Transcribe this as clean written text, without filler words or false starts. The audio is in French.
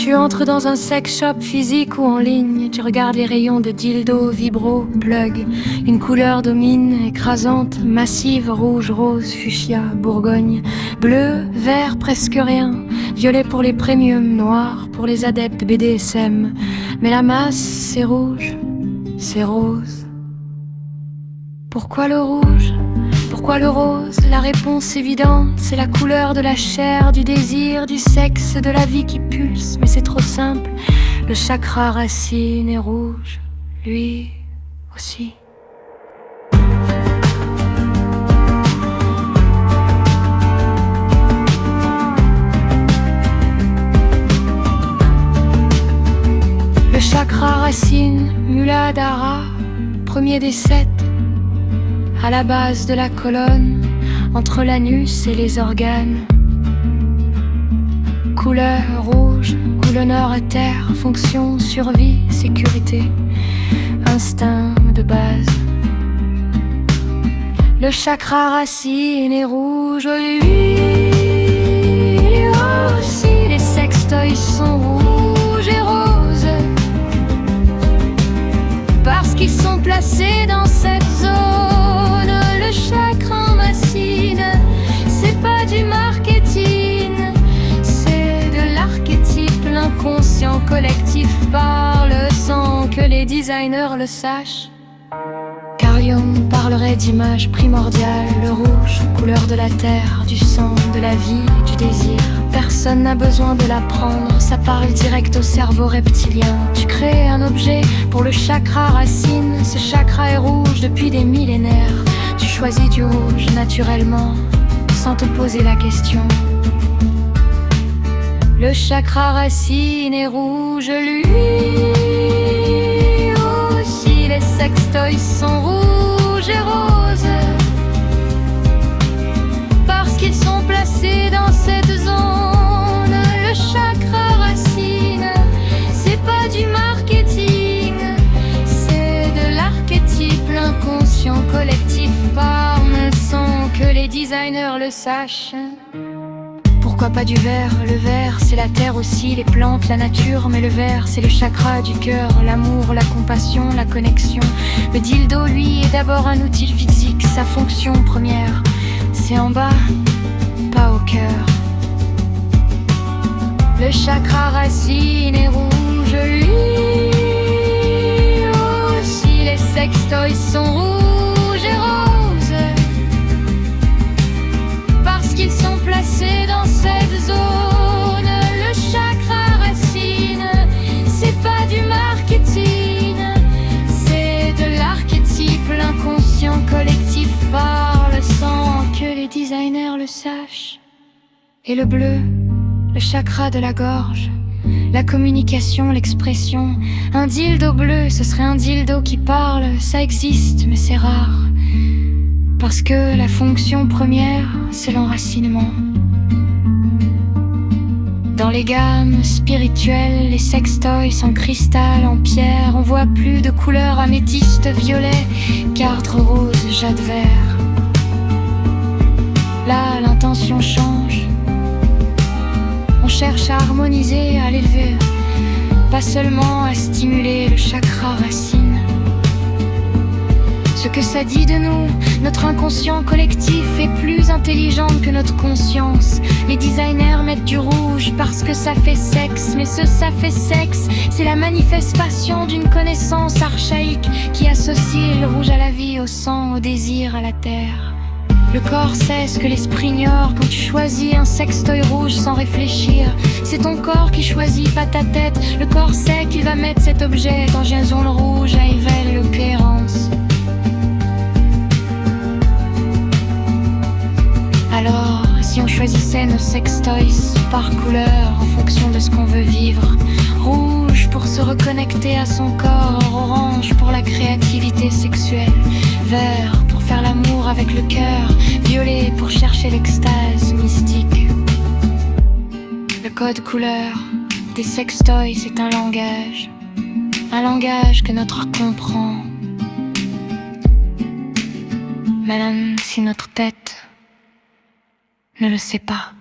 Tu entres dans un sex shop physique ou en ligne. Tu regardes les rayons de dildo, vibro, plug. Une couleur domine, écrasante, massive, rouge, rose, fuchsia, bourgogne. Bleu, vert, presque rien. Violet pour les premiums, noir pour les adeptes BDSM. Mais la masse, c'est rouge, c'est rose. Pourquoi le rouge ? Pourquoi le rose ? La réponse évidente, c'est la couleur de la chair, du désir, du sexe, de la vie qui pulse. Mais c'est trop simple, le chakra racine est rouge, lui aussi. Le chakra racine, Muladhara, premier des 7. À la base de la colonne, entre l'anus et les organes. Couleur rouge, où l'honneur est terre, fonction, survie, sécurité, instinct de base. Le chakra racine est rouge, lui aussi, les sextoys sont rouges et roses, parce qu'ils sont placés dans cette zone. Le chakra racine, c'est pas du marketing, c'est de l'archétype. L'inconscient collectif parle sans que les designers le sachent. Carl Jung parlerait d'image primordiale, le rouge, couleur de la terre, du sang, de la vie, du désir. Personne n'a besoin de l'apprendre, ça parle direct au cerveau reptilien. Tu crées un objet pour le chakra racine, ce chakra est rouge depuis des millénaires. Tu choisis du rouge naturellement, sans te poser la question. Le chakra racine est rouge, lui aussi. Les sextoys sont rouges et roses, parce qu'ils sont placés dans cette zone. Le chakra racine, c'est pas du marketing, c'est de l'archétype. L'inconscient collectif parle sans que les designers le sachent. Pourquoi pas du vert ? Le vert, c'est la terre aussi, les plantes, la nature. Mais le vert, c'est le chakra du cœur, l'amour, la compassion, la connexion. Le dildo, lui, est d'abord un outil physique. Sa fonction première, c'est en bas, pas au cœur. Le chakra racine est rouge, lui aussi. Les sextoys sont rouges et roses, parce qu'ils sont placés dans cette zone. Le chakra racine, c'est pas du marketing, c'est de l'archétype. L'inconscient collectif parle sans que les designers le sachent. Et le bleu, le chakra de la gorge, la communication, l'expression. Un dildo bleu, ce serait un dildo qui parle. Ça existe, mais c'est rare, parce que la fonction première, c'est l'enracinement. Dans les gammes spirituelles, les sextoys en cristal, en pierre, on voit plus de couleurs améthyste, violet, cardre rose, jade vert. Là, l'intention change. On cherche à harmoniser, à l'élever, pas seulement à stimuler le chakra racine. Ce que ça dit de nous, notre inconscient collectif est plus intelligent que notre conscience. Les designers mettent du rouge parce que ça fait sexe, mais ce ça fait sexe, c'est la manifestation d'une connaissance archaïque qui associe le rouge à la vie, au sang, au désir, à la terre. Le corps sait ce que l'esprit ignore quand tu choisis un sextoy rouge sans réfléchir. C'est ton corps qui choisit, pas ta tête. Le corps sait qu'il va mettre cet objet dans Jason le rouge à éveiller le cohérence. Alors, si on choisissait nos sextoys par couleur en fonction de ce qu'on veut vivre, rouge pour se reconnecter à son corps, orange pour la créativité sexuelle, vert pour faire l'amour avec le cœur, violet pour chercher l'extase mystique. Le code couleur des sextoys, c'est un langage que notre comprend, même si notre tête ne le sait pas.